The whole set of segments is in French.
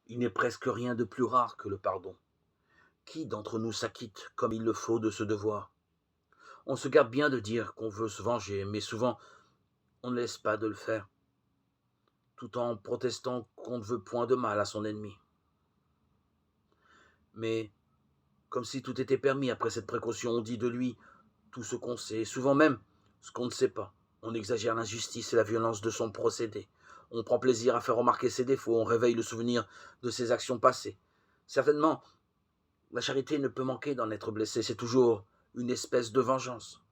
Il n'est presque rien de plus rare que le pardon. Qui d'entre nous s'acquitte comme il le faut de ce devoir? On se garde bien de dire qu'on veut se venger, mais souvent on ne laisse pas de le faire, tout en protestant qu'on ne veut point de mal à son ennemi. Mais comme si tout était permis après cette précaution, on dit de lui tout ce qu'on sait, souvent même ce qu'on ne sait pas. On exagère l'injustice et la violence de son procédé. On prend plaisir à faire remarquer ses défauts, on réveille le souvenir de ses actions passées. Certainement, la charité ne peut manquer d'en être blessée, c'est toujours une espèce de vengeance.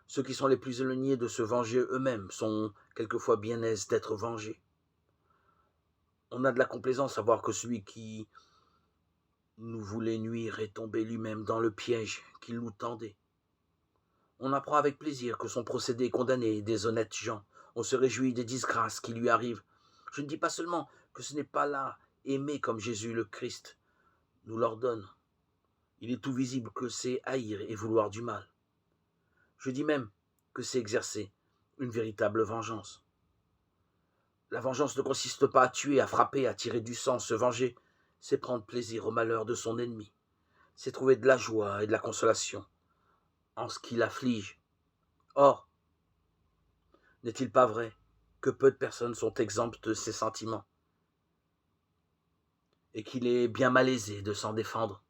Ceux qui sont les plus éloignés de se venger eux-mêmes sont quelquefois bien aises d'être vengés. On a de la complaisance à voir que celui qui nous voulait nuire est tombé lui-même dans le piège qu'il nous tendait. On apprend avec plaisir que son procédé est condamné des honnêtes gens. On se réjouit des disgrâces qui lui arrivent. Je ne dis pas seulement que ce n'est pas là aimer comme Jésus le Christ nous l'ordonne. Il est tout visible que c'est haïr et vouloir du mal. Je dis même que c'est exercer une véritable vengeance. La vengeance ne consiste pas à tuer, à frapper, à tirer du sang, se venger. C'est prendre plaisir au malheur de son ennemi. C'est trouver de la joie et de la consolation en ce qui l'afflige. Or, n'est-il pas vrai que peu de personnes sont exemptes de ces sentiments et qu'il est bien malaisé de s'en défendre?